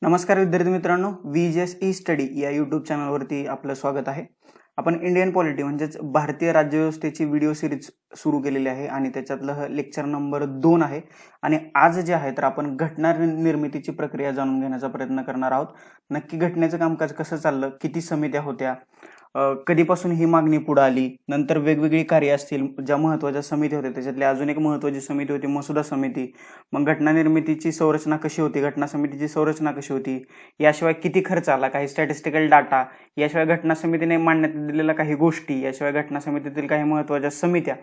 नमस्कार विद्यार्थी मित्रांनो, VJS ई स्टडी या यूट्यूब चॅनलवरती आपलं स्वागत आहे. आपण इंडियन पॉलिटी म्हणजेच भारतीय राज्यव्यवस्थेची व्हिडिओ सिरीज सुरू केलेली आहे आणि त्याच्यातलं लेक्चर नंबर 2 आहे. आणि आज जे आहे तर आपण घटना निर्मितीची प्रक्रिया जाणून घेण्याचा प्रयत्न करणार आहोत. नक्की घटनेचं कामकाज कसं चाललं, किती समित्या होत्या, कधीपासून ही मागणी पुढे आली, नंतर वेगवेगळी कार्य असतील, ज्या महत्त्वाच्या समिती होत्या त्याच्यातली अजून एक महत्त्वाची समिती होती मसुदा समिती. मग घटना निर्मितीची संरचना कशी होती, घटना समितीची संरचना कशी होती, याशिवाय किती खर्च आला, काही स्टॅटिस्टिकल डाटा, याशिवाय घटना समितीने मांडण्यात दिलेल्या काही गोष्टी, याशिवाय घटना समितीतील काही महत्त्वाच्या समित्या,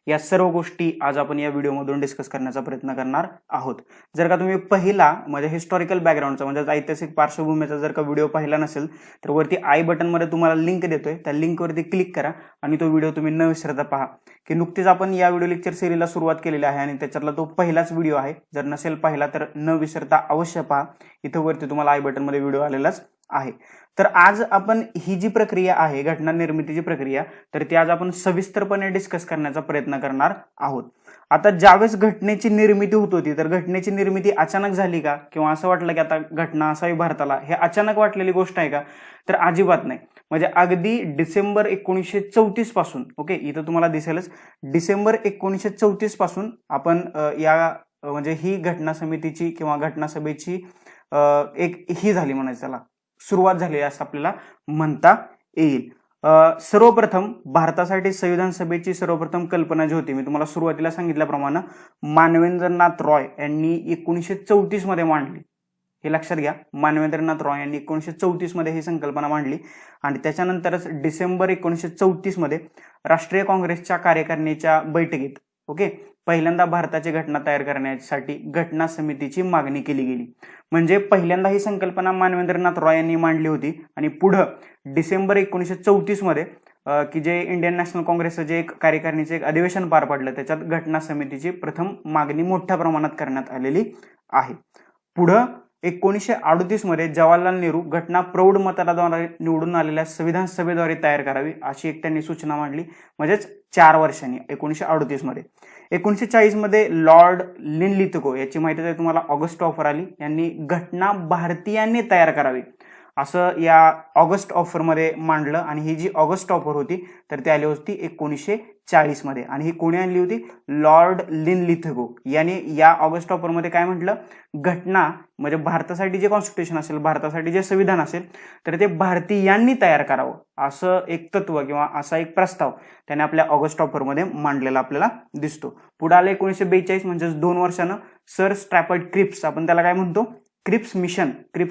या सर्व गोष्टी आज आपण या व्हिडिओमधून डिस्कस करण्याचा प्रयत्न करणार आहोत. जर का तुम्ही पहिला म्हणजे हिस्टॉरिकल बॅकग्राऊंडचा म्हणजे ऐतिहासिक पार्श्वभूमीचा जर का व्हिडिओ पाहिला नसेल तर वरती आय बटनमध्ये तुम्हाला लिंक देतोय, त्या लिंकवरती क्लिक करा आणि तो व्हिडिओ तुम्ही न विसरता पहा. की नुकतीच आपण या व्हिडिओ लेक्चर सिरीजला सुरुवात केलेली आहे आणि त्याच्यातला तो पहिलाच व्हिडिओ आहे. जर नसेल पाहिला तर न विसरता अवश्य पहा. इथं वरती तुम्हाला आय बटनमध्ये व्हिडिओ आलेलाच आहे. तर आज आपण ही जी प्रक्रिया आहे घटना निर्मितीची प्रक्रिया, तर ती आज आपण सविस्तरपणे डिस्कस करण्याचा प्रयत्न करणार आहोत. आता ज्यावेळेस घटनेची निर्मिती होत होती तर घटनेची निर्मिती अचानक झाली का, किंवा असं वाटलं की आता घटना असावी भारताला, हे अचानक वाटलेली गोष्ट आहे का, तर अजिबात नाही. म्हणजे अगदी डिसेंबर 1934 पासून, ओके, इथं तुम्हाला दिसेलच डिसेंबर 1934 पासून आपण या म्हणजे ही घटना समितीची किंवा घटना सभेची एक ही झाली म्हणायचं, त्याला सुरुवात झाली असं आपल्याला म्हणता येईल. सर्वप्रथम भारतासाठी संविधान सभेची सर्वप्रथम कल्पना जी होती, मी तुम्हाला सुरुवातीला सांगितल्याप्रमाणे मानवेंद्रनाथ रॉय यांनी 1934 मध्ये मांडली. हे लक्षात घ्या, मानवेंद्रनाथ रॉय यांनी 1934 मध्ये ही संकल्पना मांडली आणि त्याच्यानंतरच डिसेंबर 1934 मध्ये राष्ट्रीय काँग्रेसच्या कार्यकारिणीच्या बैठकीत, ओके, पहिल्यांदा भारताची घटना तयार करण्यासाठी घटना समितीची मागणी केली गेली. म्हणजे पहिल्यांदा ही संकल्पना मानवेंद्रनाथ रॉय यांनी मांडली होती आणि पुढे डिसेंबर 1934 मध्ये की जे इंडियन नॅशनल काँग्रेसचं जे एक कार्यकारिणीचं एक अधिवेशन पार पडलं त्याच्यात घटना समितीची प्रथम मागणी मोठ्या प्रमाणात करण्यात आलेली आहे. पुढे 1938 मध्ये जवाहरलाल नेहरू घटना प्रौढ मतदाराद्वारे निवडून आलेल्या संविधान सभेद्वारे तयार करावी अशी एक त्यांनी सूचना मांडली, म्हणजेच 4 वर्षांनी 1938 मध्ये. 1940 मध्ये लॉर्ड लिनलिथगो, याची माहिती आहे तुम्हाला, ऑगस्ट ऑफर आली, यांनी घटना भारतीयांनी तयार करावी असं या ऑगस्ट ऑफर मध्ये मांडलं. आणि ही जी ऑगस्ट ऑफर होती तर ती आली होती 1940 मध्ये आणि ही कोणी आणली होती, लॉर्ड लिनलिथगो यांनी. या ऑगस्ट ऑफर मध्ये काय म्हटलं, घटना म्हणजे भारतासाठी जे कॉन्स्टिट्यूशन असेल, भारतासाठी जे संविधान असेल तर ते भारतीयांनी तयार करावं असं एक तत्व किंवा असा एक प्रस्ताव त्याने आपल्या ऑगस्ट ऑफर मध्ये मांडलेला आपल्याला दिसतो. पुढे आलं 1942 म्हणजेच 2 वर्षानं सर स्टॅफर्ड क्रिप्स, आपण त्याला काय म्हणतो, क्रिप्स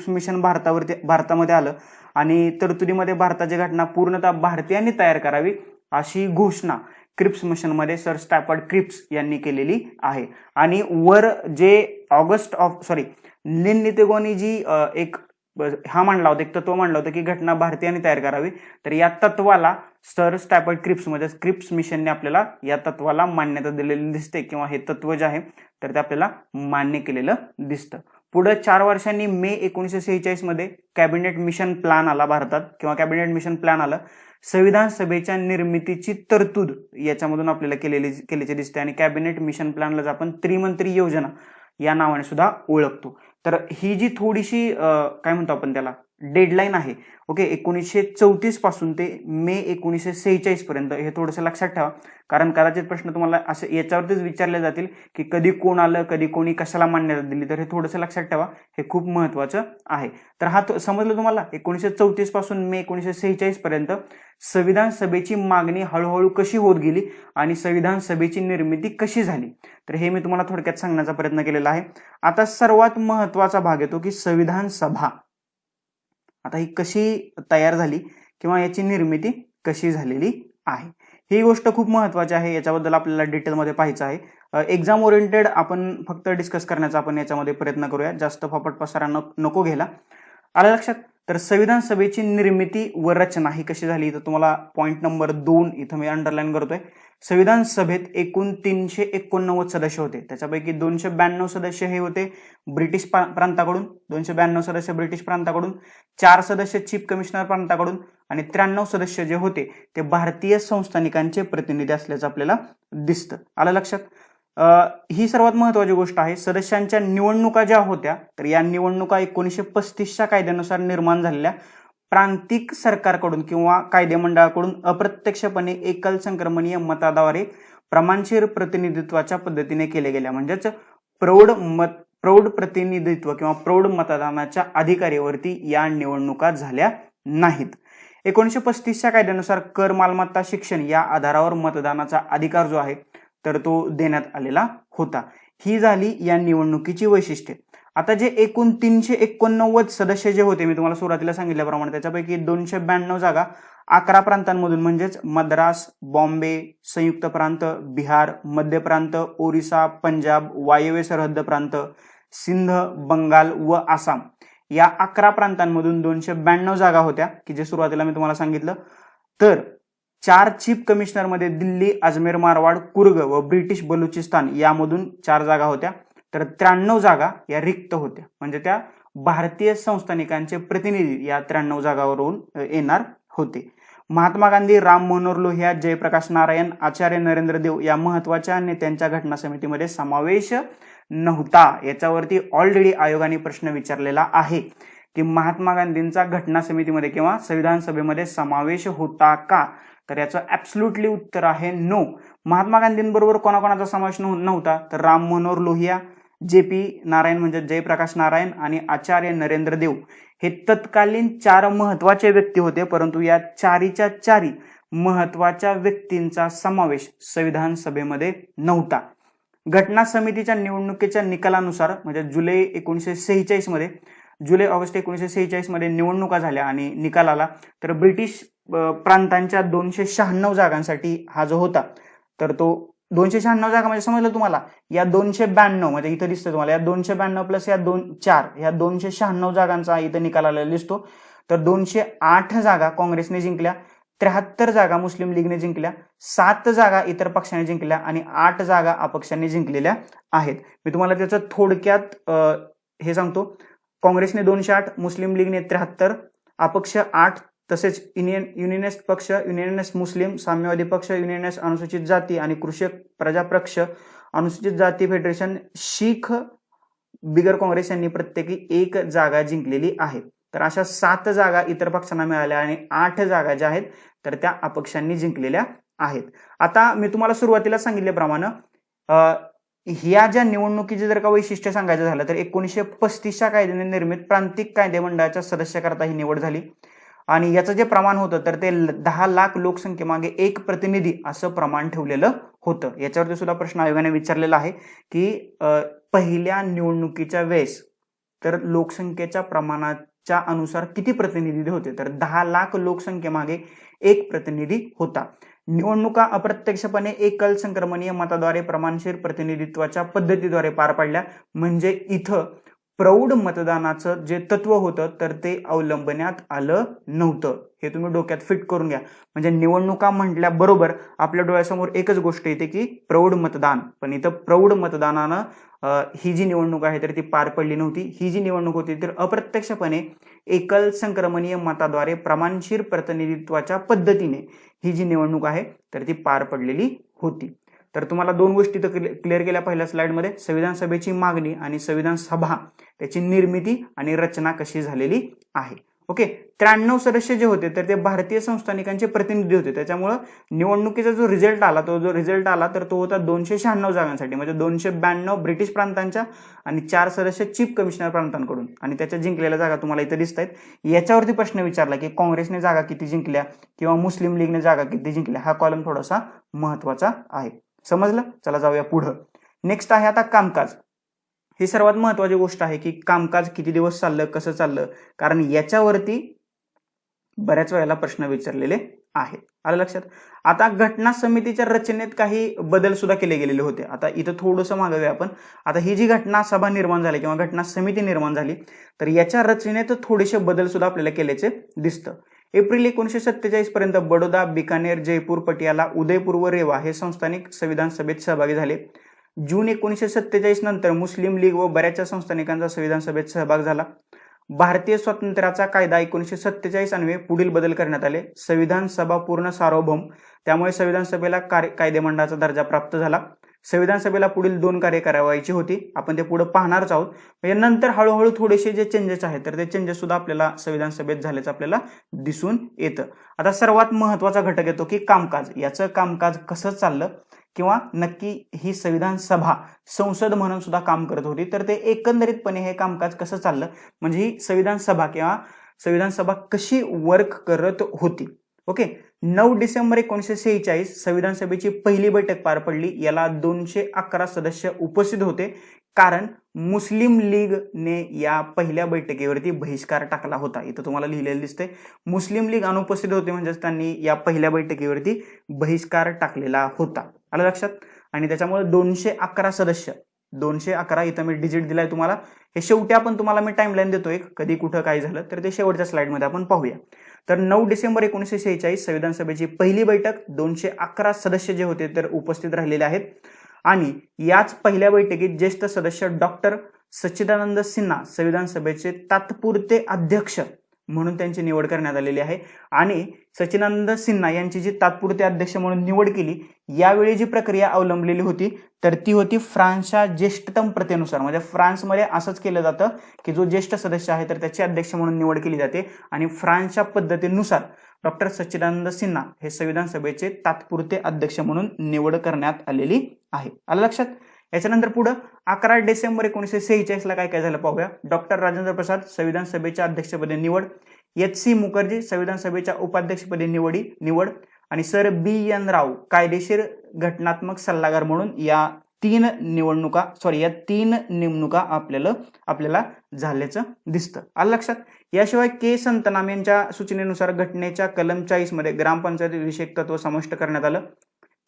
मिशन भारतामध्ये आलं आणि तरतुदीमध्ये भारताची घटना पूर्णतः भारतीयांनी तयार करावी अशी घोषणा क्रिप्स मिशन मध्ये सर स्टॅफर्ड क्रिप्स यांनी केलेली आहे. आणि वर जे लिनलिथगोनी जी एक हा मांडला होता, एक तत्व मांडलं होतं की घटना भारतीयांनी तयार करावी, तर या तत्वाला सर स्टॅफर्ड क्रिप्स म्हणजे क्रिप्स मिशनने आपल्याला या तत्वाला मान्यता दिलेली दिसते, किंवा हे तत्व जे आहे तर ते आपल्याला मान्य केलेलं दिसतं. पुढे 4 वर्षांनी मे 1946 मध्ये कॅबिनेट मिशन प्लॅन आला भारतात, किंवा कॅबिनेट मिशन प्लॅन आलं. संविधान सभेच्या निर्मितीची तरतूद याच्यामधून आपल्याला केल्याचे दिसते आणि कॅबिनेट मिशन प्लॅनला आपण त्रिमंत्री योजना या नावाने सुद्धा ओळखतो. तर ही जी थोडीशी काय म्हणतो आपण त्याला डेडलाईन आहे, ओके, 1934 पासून ते मे 1946 पर्यंत, हे थोडंसं लक्षात ठेवा. कारण कदाचित प्रश्न तुम्हाला असे याच्यावरतीच विचारले जातील की कधी कोण आलं, कधी कोणी कशाला मान्यता दिली, तर हे थोडंसं लक्षात ठेवा, हे खूप महत्वाचं आहे. तर हा समजलं तुम्हाला, 1934 पासून मे 1946 पर्यंत संविधान सभेची मागणी हळूहळू कशी होत गेली आणि संविधान सभेची निर्मिती कशी झाली, तर हे मी तुम्हाला थोडक्यात सांगण्याचा प्रयत्न केलेला आहे. आता सर्वात महत्वाचा भाग येतो की संविधान सभा आता ही कशी तयार झाली किंवा याची निर्मिती कशी झालेली आहे. ही गोष्ट खूप महत्वाची आहे, याच्याबद्दल आपल्याला डिटेलमध्ये पाहायचं आहे. एक्झाम ओरिएंटेड आपण फक्त डिस्कस करण्याचा आपण याच्यामध्ये प्रयत्न करूया, जास्त फापट पसारा नको घ्यायला. आलं लक्षात? तर संविधान सभेची निर्मिती व रचना ही कशी झाली, तर तुम्हाला पॉईंट नंबर 2 इथं मी अंडरलाईन करतोय. संविधान सभेत एकूण 389 सदस्य होते, त्याच्यापैकी 292 सदस्य हे होते ब्रिटिश प्रांताकडून, 292 सदस्य ब्रिटिश प्रांताकडून, 4 सदस्य चीफ कमिशनर प्रांताकडून आणि 93 सदस्य जे होते ते भारतीय संस्थानिकांचे प्रतिनिधी असल्याचं आपल्याला दिसतं. आलं लक्षात? ही सर्वात महत्वाची गोष्ट आहे. सदस्यांच्या निवडणुका ज्या होत्या तर या निवडणुका 1935च्या कायद्यानुसार निर्माण झालेल्या प्रांतिक सरकारकडून किंवा कायदेमंडळाकडून अप्रत्यक्षपणे एकल संक्रमणीय मताद्वारे प्रमाणशीर प्रतिनिधित्वाच्या पद्धतीने केले गेल्या. म्हणजेच प्रौढ प्रतिनिधित्व किंवा प्रौढ मतदानाच्या अधिकारीवरती या निवडणुका झाल्या नाहीत. 1935च्या कायद्यानुसार कर, मालमत्ता, शिक्षण या आधारावर मतदानाचा अधिकार जो आहे तर तो देण्यात आलेला होता. ही झाली या निवडणुकीची वैशिष्ट्ये. आता जे एकूण 389 सदस्य जे होते, मी तुम्हाला सुरुवातीला सांगितल्याप्रमाणे, त्याच्यापैकी 292 जागा 11 प्रांतांमधून म्हणजेच मद्रास, बॉम्बे, संयुक्त प्रांत, बिहार, मध्य प्रांत, ओरिसा, पंजाब, वायव्य सरहद्द प्रांत, सिंध, बंगाल व आसाम या 11 प्रांतांमधून 292 जागा होत्या की जे सुरुवातीला मी तुम्हाला सांगितलं. तर 4 चीफ कमिशनर मध्ये दिल्ली, अजमेर, मारवाड, कुर्ग व ब्रिटिश बलुचिस्तान यामधून 4 जागा होत्या. तर 93 जागा या रिक्त होत्या. म्हणजे त्या भारतीय संस्थानिकांचे प्रतिनिधी या 93 जागावरून येणार होते. महात्मा गांधी, राम मनोहर लोहिया, जयप्रकाश नारायण, आचार्य नरेंद्र देव या महत्वाच्या नेत्यांच्या घटना समितीमध्ये समावेश नव्हता. याच्यावरती ऑलरेडी आयोगाने प्रश्न विचारलेला आहे की महात्मा गांधींचा घटना समितीमध्ये किंवा संविधान सभेमध्ये समावेश होता का? तर याचं ऍब्सोल्युटली उत्तर आहे नो. महात्मा गांधींबरोबर कोणाकोणाचा समावेश नव्हता तर राम मनोहर लोहिया, JP नारायण म्हणजे जयप्रकाश नारायण आणि आचार्य नरेंद्र देव हे तत्कालीन 4 महत्वाचे व्यक्ती होते. परंतु या 4च्या महत्वाच्या व्यक्तींचा समावेश संविधान सभेमध्ये नव्हता. घटना समितीच्या निवडणुकीच्या निकालानुसार म्हणजे जुलै ऑगस्ट 1946 मध्ये निवडणुका झाल्या आणि निकाल आला तर ब्रिटिश प्रांतांच्या 296 जागांसाठी हा जो होता तर तो 296 जागा म्हणजे समजलं तुम्हाला. या 292 म्हणजे इथं दिसतं तुम्हाला या 292 प्लस या 4 या 296 जागांचा इथं निकाल आलेला दिसतो. तर 208 जागा काँग्रेसने जिंकल्या, 73 जागा मुस्लिम लीगने जिंकल्या, 7 जागा इतर पक्षाने जिंकल्या आणि 8 जागा अपक्षांनी जिंकलेल्या आहेत. मी तुम्हाला त्याचं थोडक्यात हे सांगतो. काँग्रेसने 208, मुस्लिम लीगने 73, अपक्ष 8, तसेच युनियनिस्ट पक्ष, युनियनिस्ट मुस्लिम, साम्यवादी पक्ष, युनियनिस्ट अनुसूचित जाती आणि कृषक प्रजापक्ष, अनुसूचित जाती फेडरेशन, शीख बिगर काँग्रेस यांनी प्रत्येकी 1 जागा जिंकलेली आहे. तर अशा 7 जागा इतर पक्षांना मिळाल्या आणि 8 जागा ज्या आहेत तर त्या अपक्षांनी जिंकलेल्या आहेत. आता मी तुम्हाला सुरुवातीला सांगितल्याप्रमाणे ह्या ज्या निवडणुकीचे जर का वैशिष्ट्य सांगायचं झालं तर 1935च्या कायद्याने निर्मित प्रांतिक कायदेमंडळाच्या सदस्याकरता ही निवड झाली आणि याचं जे प्रमाण होतं तर ते 10 लाख लोकसंख्येमागे 1 प्रतिनिधी असं प्रमाण ठेवलेलं होतं. याच्यावरती सुद्धा प्रश्न आयोगाने विचारलेला आहे की पहिल्या निवडणुकीच्या वेळेस तर लोकसंख्येच्या प्रमाणाच्या अनुसार किती प्रतिनिधी होते तर 10 लाख लोकसंख्येमागे 1 प्रतिनिधी होता. निवडणुका अप्रत्यक्षपणे एकल संक्रमणीय मताद्वारे प्रमाणशीर प्रतिनिधित्वाच्या पद्धतीद्वारे पार पडल्या. म्हणजे इथं प्रौढ मतदानाचं जे तत्व होतं तर ते अवलंबण्यात आलं नव्हतं. हे तुम्ही डोक्यात फिट करून घ्या. म्हणजे निवडणुका म्हटल्याबरोबर आपल्या डोळ्यासमोर एकच गोष्ट येते की प्रौढ मतदान, पण इथं प्रौढ मतदानानं ही जी निवडणूक आहे तर ती पार पडली नव्हती. ही जी निवडणूक होती तर अप्रत्यक्षपणे एकल संक्रमणीय मताद्वारे प्रमाणशीर प्रतिनिधित्वाच्या पद्धतीने ही जी निवडणूक आहे तर ती पार पडलेली होती. तर तुम्हाला 2 गोष्टी तर क्लिअर केल्या पहिल्या स्लाइडमध्ये. संविधान सभेची मागणी आणि संविधान सभा त्याची निर्मिती आणि रचना कशी झालेली आहे. ओके, 93 सदस्य जे होते तर ते भारतीय संस्थानिकांचे प्रतिनिधी होते. त्याच्यामुळे निवडणुकीचा जो रिझल्ट आला तर तो होता 296 जागांसाठी. म्हणजे 292 ब्रिटिश प्रांतांच्या आणि 4 सदस्य चीफ कमिशनर प्रांतांकडून आणि त्याच्या जिंकलेल्या जागा तुम्हाला इथे दिसत आहेत. याच्यावरती प्रश्न विचारला की काँग्रेसने जागा किती जिंकल्या किंवा मुस्लिम लीगने जागा किती जिंकल्या. हा कॉलम थोडासा महत्वाचा आहे. समजलं? चला जाऊया पुढं. नेक्स्ट आहे आता कामकाज. ही सर्वात महत्वाची गोष्ट आहे की कामकाज किती दिवस चाललं, कसं चाललं, कारण याच्यावरती बऱ्याच वेळेला प्रश्न विचारलेले आहेत. आलं लक्षात? आता घटना समितीच्या रचनेत काही बदल सुद्धा केले गेलेले होते. आता इथं थोडंसं मागवूया आपण. आता ही जी घटना सभा निर्माण झाली किंवा घटना समिती निर्माण झाली तर याच्या रचनेत थोडेसे बदल सुद्धा आपल्याला केल्याचे दिसतं. एप्रिल 1947 पर्यंत बडोदा, बिकानेर, जयपूर, पटियाला, उदयपूर व रेवा हे संस्थानिक संविधान सभेत सहभागी झाले. जून 1947 नंतर मुस्लिम लीग व बऱ्याचशा संस्थानिकांचा संविधान सभेत सहभाग झाला. भारतीय स्वातंत्र्याचा कायदा 1947 अन्वये पुढील बदल करण्यात आले. संविधान सभा पूर्ण सार्वभौम, त्यामुळे संविधान सभेला कायदेमंडळाचा दर्जा प्राप्त झाला. संविधान सभेला पुढील 2 कार्य करावायची होती. आपण ते पुढे पाहणारच आहोत. म्हणजे नंतर हळूहळू थोडेसे जे चेंजेस आहेत तर ते चेंजेस सुद्धा आपल्याला संविधान सभेत झाल्याचं आपल्याला दिसून येतं. आता सर्वात महत्त्वाचा घटक येतो की कामकाज. याचं कामकाज कसं चाललं किंवा नक्की ही संविधान सभा संसद म्हणून सुद्धा काम करत होती, तर ते एकंदरीतपणे हे कामकाज कसं चाललं म्हणजे ही संविधान सभा किंवा संविधान सभा कशी वर्क करत होती. ओके, 9 डिसेंबर 1946 संविधान सभेची पहिली बैठक पार पडली. याला 211 सदस्य उपस्थित होते, कारण मुस्लिम लीगने या पहिल्या बैठकीवरती बहिष्कार टाकला होता. इथं तुम्हाला लिहिलेलं दिसतंय मुस्लिम लीग अनुपस्थित होते, म्हणजेच त्यांनी या पहिल्या बैठकीवरती बहिष्कार टाकलेला होता. आलं लक्षात. आणि त्याच्यामुळे 211 सदस्य, 211 इथं मी डिजिट दिलाय तुम्हाला. हे शेवटी आपण तुम्हाला मी टाइमलाईन देतोय, कधी कुठं काय झालं तर ते शेवटच्या स्लाइडमध्ये आपण पाहूया. तर 9 डिसेंबर 1946 संविधान सभेची पहिली बैठक, 211 सदस्य जे होते तर उपस्थित राहिलेले आहेत. आणि याच पहिल्या बैठकीत ज्येष्ठ सदस्य डॉक्टर सच्चिदानंद सिन्हा संविधान सभेचे तात्पुरते अध्यक्ष म्हणून त्यांची निवड करण्यात आलेली आहे. आणि सच्चिदानंद सिन्हा यांची जी तात्पुरते अध्यक्ष म्हणून निवड केली, यावेळी जी प्रक्रिया अवलंबलेली होती तर ती होती फ्रान्सच्या ज्येष्ठतम प्रथेनुसार. म्हणजे फ्रान्समध्ये असंच केलं जातं की जो ज्येष्ठ सदस्य आहे तर त्याचे अध्यक्ष म्हणून निवड केली जाते. आणि फ्रान्सच्या पद्धतीनुसार डॉक्टर सच्चिदानंद सिन्हा हे संविधान सभेचे तात्पुरते अध्यक्ष म्हणून निवड करण्यात आलेली आहे. आलं लक्षात. याच्यानंतर पुढे 11 डिसेंबर 1946 ला काय काय झालं पाहूया. डॉक्टर राजेंद्र प्रसाद संविधान सभेच्या अध्यक्षपदी निवड, एच.सी. मुखर्जी संविधान सभेच्या उपाध्यक्षपदी निवड आणि सर बी.एन. राव कायदेशीर घटनात्मक सल्लागार म्हणून या 3 नेमणुका आपल्याला झाल्याचं दिसतं. आलं लक्षात. याशिवाय के संतनाम यांच्या सूचनेनुसार घटनेच्या कलम 40 मध्ये ग्रामपंचायत विषयक तत्व समाविष्ट करण्यात आलं.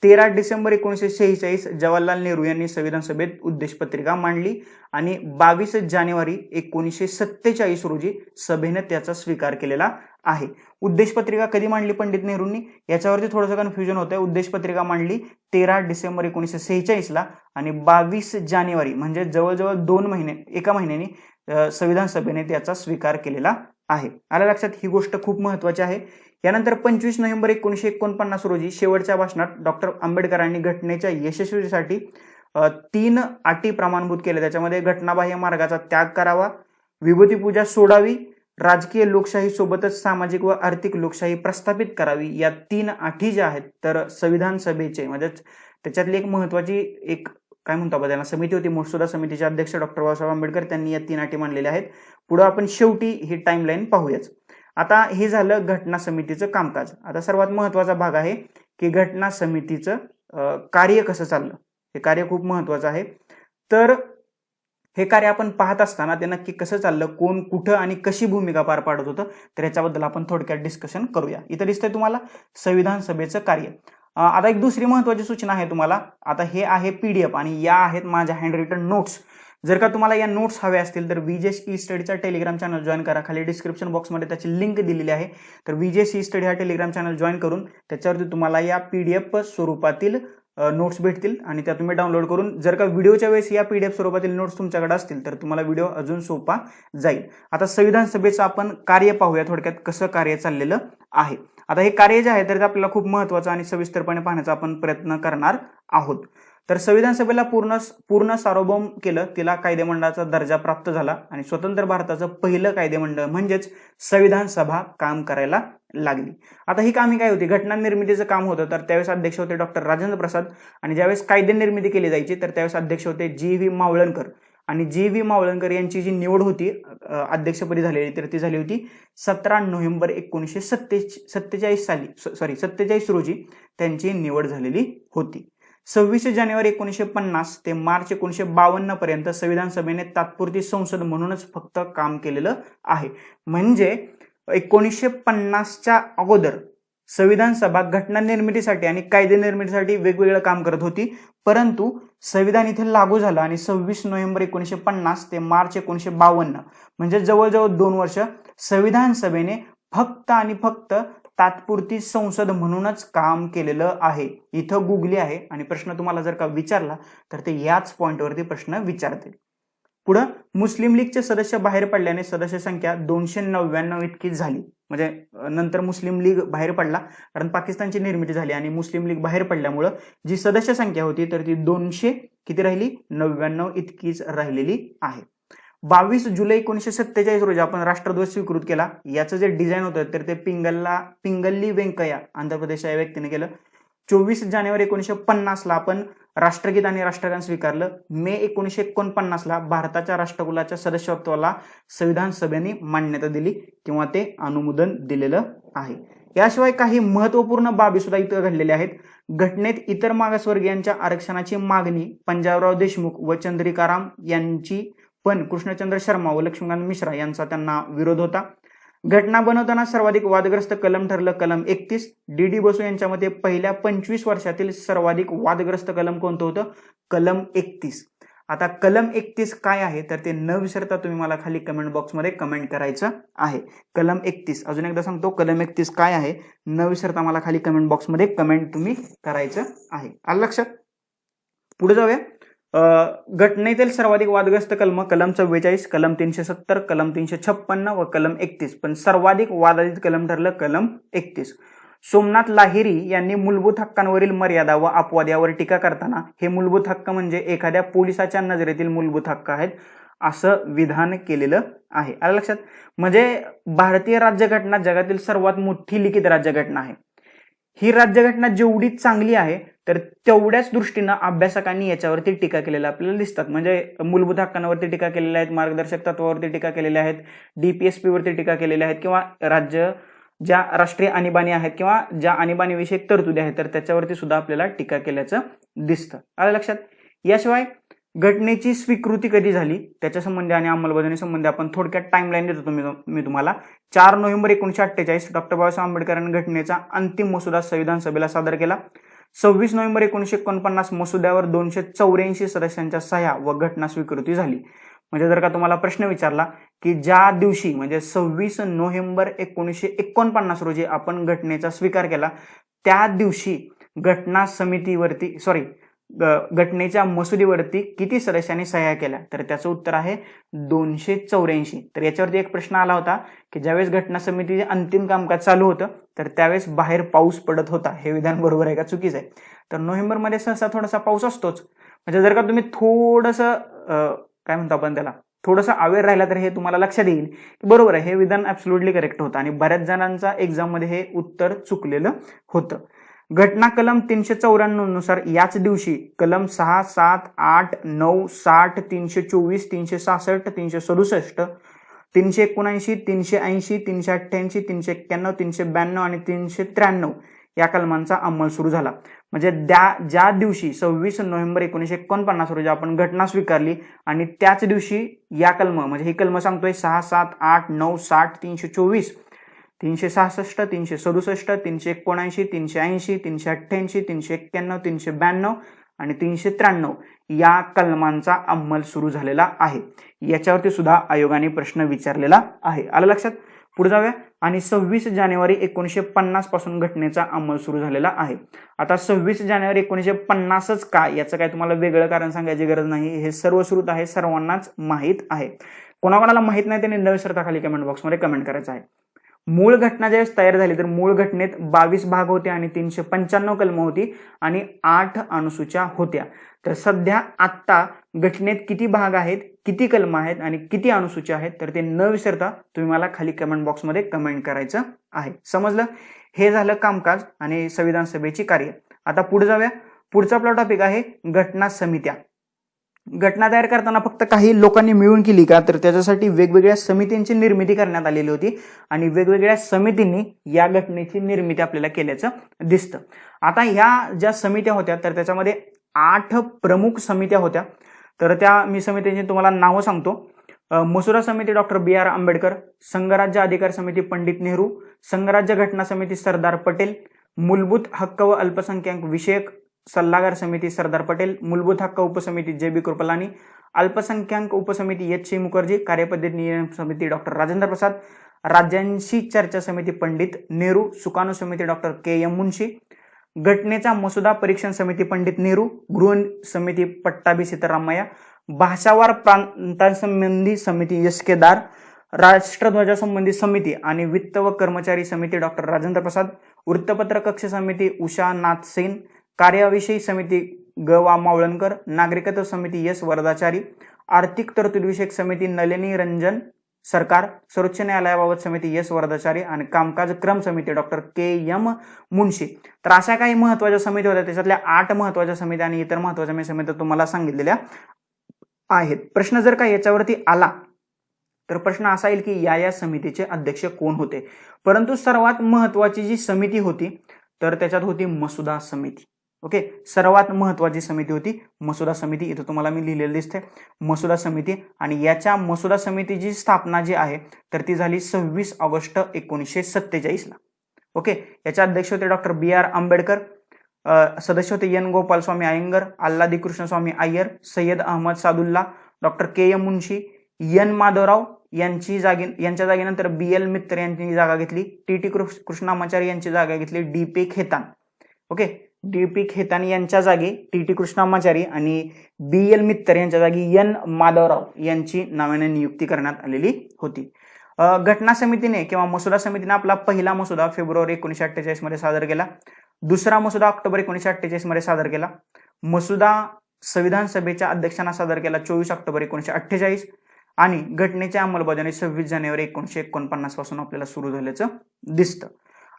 13 डिसेंबर 1946 जवाहरलाल नेहरू यांनी संविधान सभेत उद्देशपत्रिका मांडली आणि 22 जानेवारी 1947 रोजी सभेने त्याचा स्वीकार केलेला आहे. उद्देशपत्रिका कधी मांडली पंडित नेहरूंनी, याच्यावरती थोडंसं कन्फ्युजन होतंय. उद्देशपत्रिका मांडली 13 डिसेंबर 1946 ला आणि 22 जानेवारी म्हणजे जवळजवळ 1 महिन्यानी संविधान सभेने त्याचा स्वीकार केलेला आहे. आलं लक्षात. ही गोष्ट खूप महत्वाची आहे. यानंतर 25 नोव्हेंबर 1949 रोजी शेवटच्या भाषणात डॉक्टर आंबेडकरांनी घटनेच्या यशस्वीसाठी 3 अटी प्रमाणभूत केल्या. त्याच्यामध्ये घटनाबाह्य मार्गाचा त्याग करावा, विभूतिपूजा सोडावी, राजकीय लोकशाही सोबतच सामाजिक व आर्थिक लोकशाही प्रस्थापित करावी. या 3 अटी ज्या आहेत तर संविधान सभेचे म्हणजे त्याच्यातली एक महत्वाची काय म्हणतो आपण त्याला समिती होती, मसुदा समितीचे अध्यक्ष डॉक्टर बाबासाहेब आंबेडकर, त्यांनी या 3 अटी मांडलेल्या आहेत. पुढे आपण शेवटी ही टाइमलाईन पाहूयाच. आता हे झालं घटना समितीचं कामकाज. आता सर्वात महत्वाचा भाग आहे की घटना समितीचं कार्य कसं चाललं. हे कार्य खूप महत्वाचं आहे. तर हे कार्य आपण पाहत असताना ते नक्की कसं चाललं, कोण कुठं आणि कशी भूमिका पार पाडत होतं तर याच्याबद्दल आपण थोडक्यात डिस्कशन करूया. इथं दिसतंय तुम्हाला संविधान सभेचं कार्य. आता एक दुसरी महत्वाची सूचना आहे तुम्हाला. आता हे आहे PDF आणि या आहेत माझ्या हँड रिटन नोट्स. जर का तुम्हाला या नोट्स हवे असतील तर VJS E-स्टडीचा टेलिग्राम चॅनल जॉईन करा. खाली डिस्क्रिप्शन बॉक्समध्ये त्याची लिंक दिलेली आहे. तर VJS E-स्टडी हा टेलिग्राम चॅनल जॉईन करून त्याच्यावरती तुम्हाला या PDF स्वरूपातील नोट्स भेटतील आणि त्या तुम्ही डाउनलोड करून जर का व्हिडिओच्या वेळेस या PDF स्वरूपातील नोट्स तुमच्याकडे असतील तर तुम्हाला व्हिडिओ अजून सोपा जाईल. आता संविधान सभेचं आपण कार्य पाहूया थोडक्यात कसं कार्य चाललेलं आहे. आता हे कार्य जे आहे तर ते आपल्याला खूप महत्वाचं आणि सविस्तरपणे पाहण्याचा आपण प्रयत्न करणार आहोत. तर संविधान सभेला पूर्ण सार्वभौम केलं, तिला कायदेमंडळाचा दर्जा प्राप्त झाला आणि स्वतंत्र भारताचं पहिलं कायदेमंडळ म्हणजेच संविधान सभा काम करायला लागली. आता ही कामे काय होती, घटना निर्मितीचं काम होतं. तर त्यावेळेस अध्यक्ष होते डॉक्टर राजेंद्र प्रसाद आणि ज्यावेळेस कायदे निर्मिती केली जायची तर त्यावेळेस अध्यक्ष होते जी.व्ही. मावळणकर. आणि जी.व्ही. मावळणकर यांची जी निवड होती अध्यक्षपदी झालेली तर ती झाली होती 17 नोव्हेंबर 1947 रोजी त्यांची निवड झालेली होती. 26 जानेवारी 1950 ते मार्च 1952 पर्यंत संविधान सभेने तात्पुरती संसद म्हणूनच फक्त काम केलेलं आहे. म्हणजे 1950च्या अगोदर संविधान सभा घटना निर्मितीसाठी आणि कायदे निर्मितीसाठी वेगवेगळं काम करत होती, परंतु संविधान इथे लागू झालं आणि 26 नोव्हेंबर 1950 ते मार्च 1952 म्हणजे जवळजवळ 2 वर्ष संविधान सभेने फक्त आणि फक्त तात्पुरती संसद म्हणूनच काम केलेलं आहे. इथं गुगली आहे आणि प्रश्न तुम्हाला जर का विचारला तर ते याच पॉइंटवरती प्रश्न विचारतील. पुढे मुस्लिम लीगचे सदस्य बाहेर पडल्याने सदस्य संख्या 299 इतकी झाली. म्हणजे नंतर मुस्लिम लीग बाहेर पडला, कारण पाकिस्तानची निर्मिती झाली आणि मुस्लिम लीग बाहेर पडल्यामुळं जी सदस्य संख्या होती तर ती 200 किती राहिली, 99 इतकीच राहिलेली आहे. 22 जुलै 1947 रोजी आपण राष्ट्रध्वज स्वीकृत केला. याचं जे डिझाईन होतं तर ते पिंगल्ली वेंकय्या आंध्र प्रदेश या व्यक्तीने केलं. 24 जानेवारी 1950 आपण राष्ट्रगीत आणि राष्ट्रगान स्वीकारलं. मे 1949 भारताच्या राष्ट्रकुलाच्या सदस्यत्वाला संविधान सभेने मान्यता दिली किंवा ते अनुमोदन दिलेलं आहे. याशिवाय काही महत्वपूर्ण बाबी सुद्धा इथं घडलेल्या आहेत. घटनेत इतर मागासवर्गीयांच्या आरक्षणाची मागणी पंजाबराव देशमुख व चंद्रिकाराम यांची, पण कृष्णचंद्र शर्मा व लक्ष्मीकांत मिश्रा यांचा त्यांना विरोध होता. घटना बनवताना सर्वाधिक वादग्रस्त कलम ठरलं कलम 31. डी बसू यांच्या मते पहिल्या 25 वर्षातील सर्वाधिक वादग्रस्त कलम कोणतं होतं, कलम 31. आता कलम 31 काय आहे तर ते न विसरता तुम्ही मला खाली कमेंट बॉक्समध्ये कमेंट करायचं आहे. कलम 31 अजून एकदा सांगतो, कलम 31 काय आहे न विसरता मला खाली कमेंट बॉक्समध्ये कमेंट तुम्ही करायचं आहे. आलं लक्षात? पुढे जाऊया. घटनेतील सर्वाधिक वादग्रस्त कलम कलम 44, कलम 370, कलम 356 व कलम 31, पण सर्वाधिक वादातीत कलम ठरलं कलम 31. सोमनाथ लाहिरी यांनी मूलभूत हक्कांवरील मर्यादा व अपवाद यावर टीका करताना हे मूलभूत हक्क म्हणजे एखाद्या पोलिसाच्या नजरेतील मूलभूत हक्क आहेत असं विधान केलेलं आहे. आलं लक्षात? म्हणजे भारतीय राज्यघटना जगातील सर्वात मोठी लिखित राज्यघटना आहे. ही राज्यघटना जेवढी चांगली आहे तर तेवढ्याच दृष्टीनं अभ्यासकांनी याच्यावरती टीका केलेल्या आपल्याला दिसतात. म्हणजे मूलभूत हक्कांवरती टीका केलेल्या आहेत, मार्गदर्शक तत्वावरती टीका केलेल्या आहेत, DPSP वरती टीका केलेल्या आहेत, किंवा ज्या राष्ट्रीय आणीबाणी आहेत किंवा ज्या आणीबाणीविषयक तरतुदी आहेत तर त्याच्यावरती सुद्धा आपल्याला टीका केल्याचं दिसतं. आलं लक्षात? याशिवाय घटनेची स्वीकृती कधी झाली त्याच्या संबंधी आणि अंमलबजावणी संबंधी आपण थोडक्यात टाइमलाईन देतो मी तुम्हाला. 4 नोव्हेंबर 1948 डॉक्टर बाबासाहेब आंबेडकरांनी घटनेचा अंतिम मसुदा संविधान सभेला सादर केला. 26 नोव्हेंबर 1949 मसुद्यावर 284 सदस्यांच्या सह्या व घटना स्वीकृती झाली. म्हणजे जर का तुम्हाला प्रश्न विचारला की ज्या दिवशी म्हणजे 26 नोव्हेंबर 1949 रोजी आपण घटनेचा स्वीकार केला त्या दिवशी घटनेच्या मसुदेवरती किती सदस्यांनी सह्या केल्या तर त्याचं उत्तर आहे 284. तर याच्यावरती एक प्रश्न आला होता की ज्यावेळेस घटना समितीचे अंतिम कामकाज चालू होतं तर त्यावेळेस बाहेर पाऊस पडत होता. हे विधान बरोबर आहे का चुकीचं आहे? तर नोव्हेंबरमध्ये सहसा थोडासा पाऊस असतोच. म्हणजे जर का तुम्ही थोडंसं काय म्हणतो आपण त्याला थोडंसं अवेअर राहिला तर हे तुम्हाला लक्षात येईल की बरोबर आहे, हे विधान ऍब्सोल्युटली करेक्ट होतं आणि बऱ्याच जणांचा एक्झाम मध्ये हे उत्तर चुकलेलं होतं. घटना कलम 394 नुसार याच दिवशी कलम 6, 7, 8, 9, 60, 324, 366, 367, 379, 380, 388, 391, 392 आणि 393 या कलमांचा अंमल सुरू झाला. म्हणजे ज्या दिवशी 26 नोव्हेंबर 1949 रोजी आपण घटना स्वीकारली आणि त्याच दिवशी या कलम म्हणजे ही कलम सांगतोय 6, 7, 8, 9, 60, 324, 366, 367, 379, 380, 388, 391, 392 आणि 393 या कलमांचा अंमल सुरू झालेला आहे. याच्यावरती सुद्धा आयोगाने प्रश्न विचारलेला आहे. आलं लक्षात? पुढे जाऊया. आणि 26 जानेवारी 1950 पासून घटनेचा अंमल सुरू झालेला आहे. आता 26 जानेवारी 1950च का याचं काय तुम्हाला वेगळं कारण सांगायची गरज नाही. हे सर्वश्रुत आहे, सर्वांनाच माहीत आहे. कोणाकोणाला माहित नाही त्यांनी न विसरता खाली कमेंट बॉक्समध्ये कमेंट करायचं आहे. मूळ घटना ज्यावेळेस तयार झाली तर मूळ घटनेत 22 भाग होते आणि 395 कलम होती आणि 8 अनुसूच्या होत्या. तर सध्या आत्ता घटनेत किती भाग आहेत, किती कलम आहेत आणि किती अनुसूच्या आहेत तर ते न विसरता तुम्ही मला खाली कमेंट बॉक्समध्ये कमेंट करायचं आहे. समजलं? हे झालं कामकाज आणि संविधान सभेची कार्य. आता पुढे जाऊया. पुढचा आपला टॉपिक आहे घटना समित्या. घटना तयार करताना फक्त काही लोकांनी मिळून केली का तर त्याच्यासाठी वेगवेगळ्या समितींची निर्मिती करण्यात आलेली होती आणि वेगवेगळ्या समितींनी या घटनेची निर्मिती आपल्याला केल्याचं दिसतं. आता ह्या ज्या समित्या होत्या तर त्याच्यामध्ये 8 प्रमुख समित्या होत्या. तर त्या मी समितींची तुम्हाला नावं सांगतो. मसुदा समिती डॉक्टर BR आंबेडकर, संघराज्य अधिकार समिती पंडित नेहरू, संघराज्य घटना समिती सरदार पटेल, मूलभूत हक्क व अल्पसंख्याक विषयक सल्लागार समिती सरदार पटेल, मूलभूत हक्क उपसमिती JB कृपलानी, अल्पसंख्याक उपसमिती HC मुखर्जी, कार्यपद्धती नियम समिती डॉक्टर राजेंद्र प्रसाद, राज्यांशी चर्चा समिती पंडित नेहरू, सुकाणू समिती डॉक्टर KM मुन्शी, घटनेचा मसुदा परीक्षण समिती पंडित नेहरू, गृह समिती पट्टाभी सीतारामय्या, भाषावार प्रांतांसंबंधी समिती SK दार, राष्ट्रध्वजासंबंधी समिती आणि वित्त व कर्मचारी समिती डॉक्टर राजेंद्र प्रसाद, वृत्तपत्र कक्ष समिती उषा नाथ सेन, कार्याविषयी समिती ग वा मावळणकर, नागरिकत्व समिती एस वरदाचारी, आर्थिक तरतूदविषयक समिती नलिनी रंजन सरकार, सर्वोच्च न्यायालयाबाबत समिती एस वरदाचारी आणि कामकाज क्रम समिती डॉक्टर के एम मुन्शी. तर अशा काही महत्वाच्या समिती होत्या, त्याच्यातल्या 8 महत्वाच्या समिती आणि इतर महत्वाच्या समित्या तुम्हाला सांगितलेल्या आहेत. प्रश्न जर का याच्यावरती आला तर प्रश्न असा येईल की या समितीचे अध्यक्ष कोण होते. परंतु सर्वात महत्वाची जी समिती होती तर त्याच्यात होती मसुदा समिती. ओके, सर्वात महत्वाची समिती होती मसुदा समिती. इथं तुम्हाला मी लिहिलेलं दिसते मसुदा समिती. आणि याच्या मसुदा समितीची स्थापना जी आहे तर ती झाली 26 ऑगस्ट 1947 ला. ओके, याचे अध्यक्ष होते डॉक्टर BR आंबेडकर, सदस्य होते एन गोपालस्वामी अय्यंगर, आल्हादी कृष्णस्वामी अय्यर, सय्यद अहमद सादुल्ला, डॉक्टर के एम मुन्शी, एन माधवराव यांच्या जागेनंतर BL मित्र यांची जागा घेतली, TT कृष्णामाचारी यांची जागा घेतली DP Khaitan. Okay, DP Khaitan यांच्या जागी TT कृष्णामाचारी आणि BL मित्र यांच्या जागी एन माधवराव यांची नावाने नियुक्ती करण्यात आलेली होती. घटना समितीने किंवा मसुदा समितीने आपला पहिला मसुदा फेब्रुवारी 1948 मध्ये सादर केला, दुसरा मसुदा ऑक्टोबर 1948 मध्ये सादर केला, मसुदा संविधान सभेच्या अध्यक्षांना सादर केला 24 ऑक्टोबर 1948 आणि घटनेची अंमलबजावणी 26 जानेवारी 1949 पासून आपल्याला सुरू झाल्याचं दिसतं.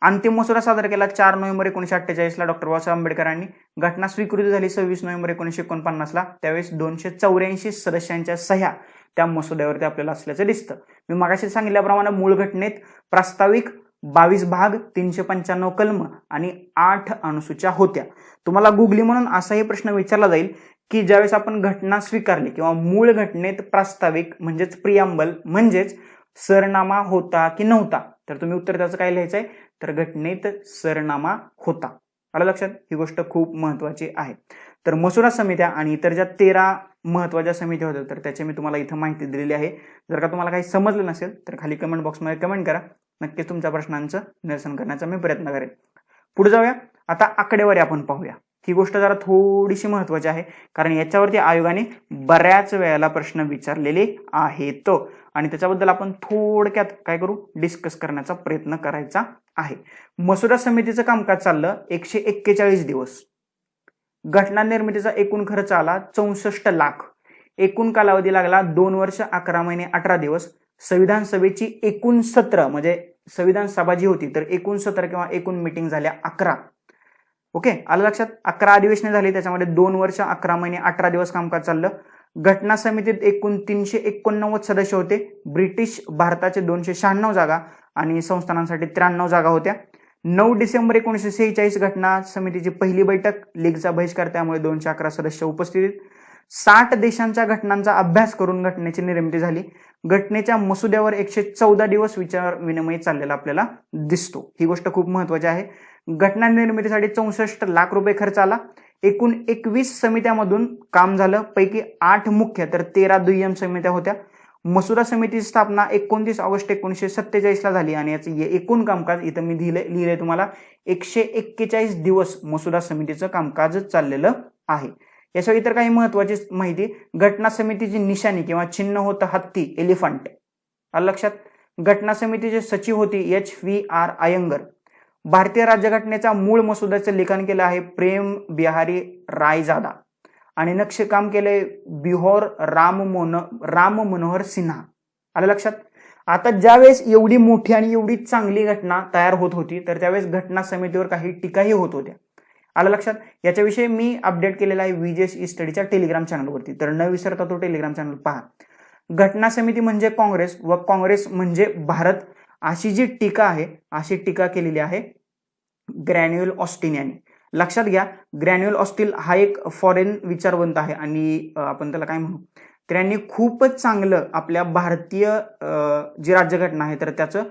अंतिम मसुदा सादर केला 4 नोव्हेंबर 1948 ला डॉक्टर बाबासाहेब आंबेडकरांनी. घटना स्वीकृती झाली 26 नोव्हेंबर 1949 ला. त्यावेळेस 284 सदस्यांच्या सह्या त्या मसुद्यावरती आपल्याला असल्याचं दिसतं. मी मगाशी सांगितल्याप्रमाणे मूळ घटनेत प्रास्ताविक 22 भाग, 395 कलम आणि 8 अनुसूच्या होत्या. तुम्हाला गुगली म्हणून असाही प्रश्न विचारला जाईल की ज्यावेळेस आपण घटना स्वीकारली किंवा मूळ घटनेत प्रास्ताविक म्हणजेच प्रियांबल म्हणजेच सरनामा होता की नव्हता, तर तुम्ही उत्तर त्याचं काय लिहायचंय तर घटनेत सरनामा होता. आलं लक्षात? ही गोष्ट खूप महत्वाची आहे. तर मसुदा समित्या आणि इतर ज्या 13 महत्वाच्या समित्या होत्या तर त्याची मी तुम्हाला इथं माहिती दिलेली आहे. जर का तुम्हाला काही समजलं नसेल तर खाली कमेंट बॉक्समध्ये कमेंट करा, नक्कीच तुमच्या प्रश्नांचं निरसन करण्याचा मी प्रयत्न करेन. पुढे जाऊया. आता आकडेवारी आपण पाहूया. ही गोष्ट जरा थोडीशी महत्वाची आहे कारण याच्यावरती आयोगाने बऱ्याच वेळेला प्रश्न विचारलेले आहेत आणि त्याच्याबद्दल आपण थोडक्यात काय करू डिस्कस करण्याचा प्रयत्न करायचा आहे. मसुदा समितीचं कामकाज चाललं 141 दिवस. घटना निर्मितीचा एकूण खर्च आला 64 लाख. एकूण कालावधी लागला 2 वर्ष 11 महिने 18 दिवस. संविधान सभेची एकूण सत्र म्हणजे संविधान सभा जी होती तर एकूण सत्र किंवा एकूण मीटिंग झाल्या 11. ओके, आलं लक्षात? 11 अधिवेशने झाली, त्याच्यामध्ये 2 वर्ष 11 महिने 18 दिवस कामकाज चाललं. घटना समितीत एकूण 389 सदस्य होते. ब्रिटिश भारताचे 296 जागा आणि संस्थानांसाठी 93 जागा होत्या. 9 डिसेंबर 1946 घटना समितीची पहिली बैठक. लीगचा बहिष्कार, त्यामुळे 211 सदस्य उपस्थित. 60 देशांच्या घटनांचा अभ्यास करून घटनेची निर्मिती झाली. घटनेच्या मसुद्यावर 114 दिवस विचार विनिमय चाललेला आपल्याला दिसतो. ही गोष्ट खूप महत्वाची आहे. घटना निर्मितीसाठी 64 लाख रुपये खर्च आला. एकूण 21 समित्यामधून काम झालं, पैकी 8 मुख्य तर 13 दुय्यम समित्या होत्या. मसुदा समितीची स्थापना 29 ऑगस्ट 1947 ला झाली आणि याचं एकूण कामकाज इथं मी लिहिलंय तुम्हाला 141 दिवस मसुदा समितीचं कामकाज चाललेलं आहे. याशिवाय इतर काही महत्वाची माहिती. घटना समितीची निशाणी किंवा चिन्ह होतं हत्ती, एलिफंट. आलं लक्षात? घटना समितीचे सचिव होती HVR अय्यंगर. भारतीय राज्यघटनेचा मूळ मसुद्याचं लेखन केलं आहे प्रेम बिहारी रायजादा आणि नक्षीकाम केले बिहोर राम मनोहर सिन्हा. आलं लक्षात? आता ज्यावेळेस एवढी मोठी आणि एवढी चांगली घटना तयार होत होती तर त्यावेळेस घटना समितीवर काही टीकाही होत होत्या. आलं लक्षात? याच्याविषयी मी अपडेट केलेला आहे VJS E-स्टडीच्या टेलिग्राम चॅनलवरती, तर न विसरता तो टेलिग्राम चॅनल पहा. घटना समिती म्हणजे काँग्रेस व काँग्रेस म्हणजे भारत अशी जी टीका आहे, अशी टीका केलेली आहे ग्रॅन्युअल ऑस्टिन यांनी. लक्षात घ्या, ग्रॅन्युअल ऑस्टिन हा एक फॉरेन विचारवंत आहे आणि आपण त्याला काय म्हणू, त्यांनी खूपच चांगलं आपल्या भारतीय जी राज्यघटना आहे तर त्याचं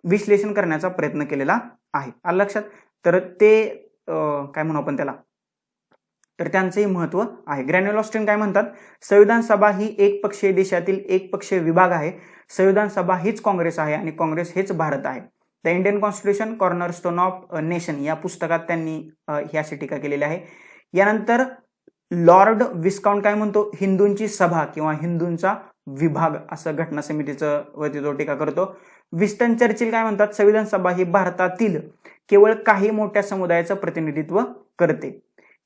विश्लेषण करण्याचा प्रयत्न केलेला आहे. आलं लक्षात? तर ते काय म्हणू आपण त्याला, तर त्यांचंही महत्व आहे. ग्रॅन्युअल ऑस्टिन काय म्हणतात, संविधान सभा ही एक पक्षीय देशातील एक पक्षीय विभाग आहे. संविधान सभा हीच काँग्रेस आहे आणि काँग्रेस हेच भारत आहे. The Indian constitution cornerstone of nation या पुस्तकात त्यांनी ही अशी टीका केलेली आहे. यानंतर लॉर्ड विस्काउंट काय म्हणतो, हिंदूंची सभा किंवा हिंदूंचा विभाग असं घटना समितीचं वरती तो टीका करतो. विन्स्टन चर्चिल काय म्हणतात, संविधान सभा ही भारतातील केवळ काही मोठ्या समुदायाचं प्रतिनिधित्व करते.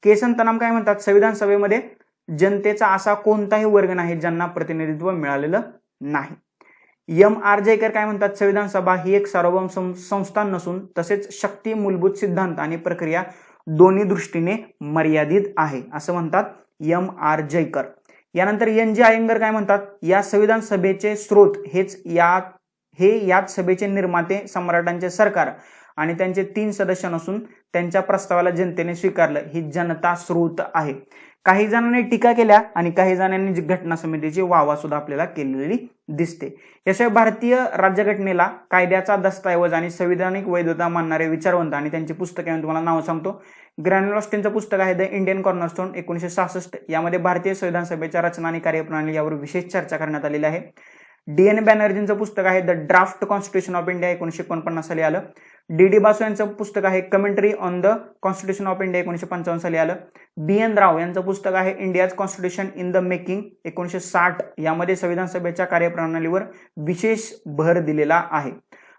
के संतनाम काय म्हणतात, संविधान सभेमध्ये जनतेचा असा कोणताही वर्ग नाही ज्यांना प्रतिनिधित्व मिळालेलं नाही. एम आर जयकर काय म्हणतात, संविधान सभा ही एक सार्वभौम संस्था नसून तसेच शक्ती, मूलभूत सिद्धांत आणि प्रक्रिया दोन्ही दृष्टीने मर्यादित आहे असं म्हणतात एम आर जयकर. यानंतर एन जी अय्यंगर काय म्हणतात, या संविधान सभेचे स्रोत याच सभेचे निर्माते सम्राटांचे सरकार आणि त्यांचे 3 सदस्य नसून त्यांच्या प्रस्तावाला जनतेने स्वीकारलं ही जनता स्रोत आहे. काही जणांनी टीका केल्या आणि काही जणांनी घटना समितीची वाहवा सुद्धा आपल्याला केलेली दिसते. याशिवाय भारतीय राज्यघटनेला कायद्याचा दस्तऐवज आणि संविधानिक वैधता मानणारे विचारवंत आणि त्यांची पुस्तके मी तुम्हाला नाव सांगतो. ग्रॅन्युल ऑस्टिनचं पुस्तक आहे द इंडियन कॉर्नरस्टोन 1966. यामध्ये भारतीय संविधान सभेच्या रचना आणि कार्यप्रणाली यावर विशेष चर्चा करण्यात आलेली आहे. डी.एन. बॅनर्जींचं पुस्तक आहे the draft constitution of India 1949 साली आलं. डी.डी. बासू यांचं पुस्तक आहे commentary on the constitution of India 1955 साली आलं. बी.एन. राव यांचं पुस्तक आहे India's constitution in the making 1960. यामध्ये संविधान सभेच्या कार्यप्रणालीवर विशेष भर दिलेला आहे.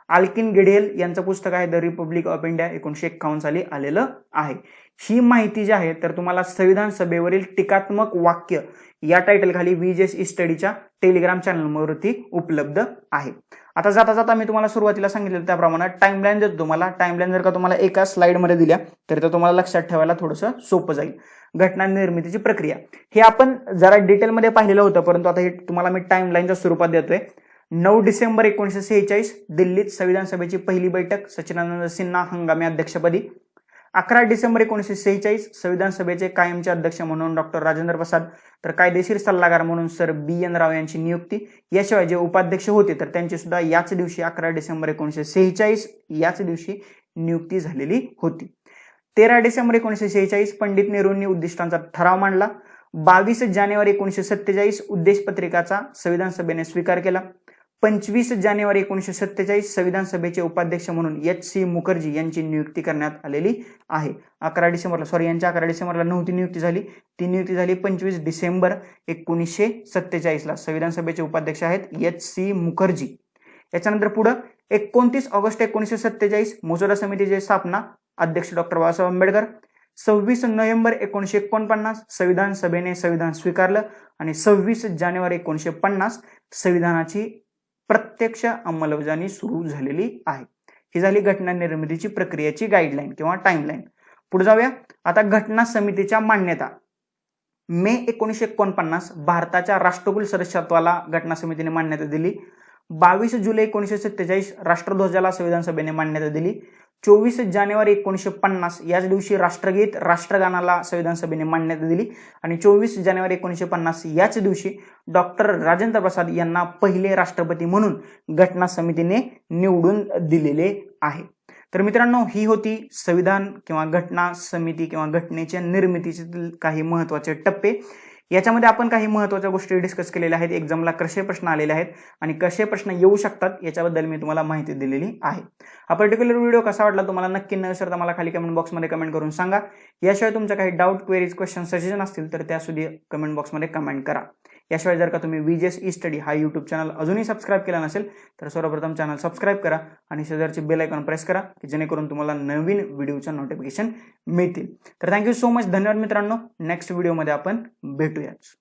आल्किन गिडेल यांचं पुस्तक आहे द रिपब्लिक ऑफ इंडिया 1951 साली आलेलं आहे. ही माहिती जी आहे तर तुम्हाला संविधान सभेवरील टीकात्मक वाक्य या टायटल खाली VJS स्टडीच्या टेलिग्राम चॅनलवरती उपलब्ध आहे. आता जाता जाता मी तुम्हाला सुरुवातीला सांगितलं त्याप्रमाणे टाइमलाईन देतो तुम्हाला. टाइमलाईन जर का तुम्हाला एका स्लाइडमध्ये दिल्या तर ते तुम्हाला लक्षात ठेवायला थोडंसं सोपं जाईल. घटना निर्मितीची प्रक्रिया हे आपण जरा डिटेलमध्ये पाहिलेलं होतं, परंतु आता हे तुम्हाला मी टाइमलाईनच्या स्वरूपात देतोय. 9 डिसेंबर 1946 दिल्लीत संविधान सभेची पहिली बैठक, सचिदानंद सिन्हा हंगामी अध्यक्षपदी. 11 डिसेंबर 1946 संविधान सभेचे कायमचे अध्यक्ष म्हणून डॉक्टर राजेंद्र प्रसाद, तर कायदेशीर सल्लागार म्हणून सर बी.एन. राव यांची नियुक्ती. याशिवाय जे उपाध्यक्ष होते तर त्यांची सुद्धा याच दिवशी 11 डिसेंबर 1946 याच दिवशी नियुक्ती झालेली होती. 13 डिसेंबर 1946 पंडित नेहरूंनी उद्दिष्टांचा ठराव मांडला. 22 जानेवारी 1947 उद्देशपत्रिकाचा संविधान सभेने स्वीकार केला. 25 जानेवारी 1947 संविधान सभेचे उपाध्यक्ष म्हणून H.C. मुखर्जी यांची नियुक्ती करण्यात आलेली आहे. 11 डिसेंबरला नव्हती नियुक्ती झाली, ती नियुक्ती झाली 25 डिसेंबर 1947ला. संविधान सभेचे उपाध्यक्ष आहेत H.C. मुखर्जी. याच्यानंतर पुढे 29 ऑगस्ट 1947 मसुदा समितीची स्थापना, अध्यक्ष डॉक्टर बाबासाहेब आंबेडकर. 26 नोव्हेंबर 1949 संविधान सभेने संविधान स्वीकारलं आणि 26 जानेवारी 1950 संविधानाची प्रत्यक्ष अंमलबजावणी सुरू झालेली आहे. ही झाली घटना निर्मितीची प्रक्रियेची गाईडलाईन किंवा टाइमलाईन. पुढे जाऊया. आता घटना समितीच्या मान्यता. मे 1949 भारताच्या राष्ट्रकुल सदस्यत्वाला घटना समितीने मान्यता दिली. 22 जुलै 1947 राष्ट्रध्वजाला संविधान सभेने मान्यता दिली. 24 जानेवारी 1950 याच दिवशी राष्ट्रगीत, राष्ट्रगानाला संविधान सभेने मान्यता दिली आणि 24 जानेवारी 1950 याच दिवशी डॉक्टर राजेंद्र प्रसाद यांना पहिले राष्ट्रपती म्हणून घटना समितीने निवडून दिलेले आहे. तर मित्रांनो, ही होती संविधान किंवा घटना समिती किंवा घटनेच्या निर्मितीचे काही महत्त्वाचे टप्पे. याच्यामध्ये आपण काही महत्त्वाच्या गोष्टी डिस्कस केलेल्या आहेत. एक्झामला कसे प्रश्न आलेले आहेत आणि कसे प्रश्न येऊ शकतात याच्याबद्दल मी तुम्हाला माहिती दिलेली आहे. हा पर्टिक्युलर व्हिडिओ कसा वाटला तुम्हाला नक्की न विसरता मला खाली कमेंट बॉक्समध्ये कमेंट करून सांगा. याशिवाय तुमच्या काही डाऊट, क्वेरीज, क्वेश्चन, सजेशन असतील तर त्यासुद्धा कमेंट बॉक्समध्ये कमेंट करा. याशिवाय जर का तुम्ही VJS स्टडी हा यूट्यूब चॅनल अजूनही सबस्क्राईब केला नसेल तर सर्वप्रथम चॅनल सबस्क्राईब करा आणि शेजारची बेल आयकॉन प्रेस करा की जेणेकरून तुम्हाला नवीन व्हिडिओच्या नोटिफिकेशन मिळतील. तर थँक्यू सो मच. धन्यवाद मित्रांनो. नेक्स्ट व्हिडिओमध्ये आपण भेटूयाच.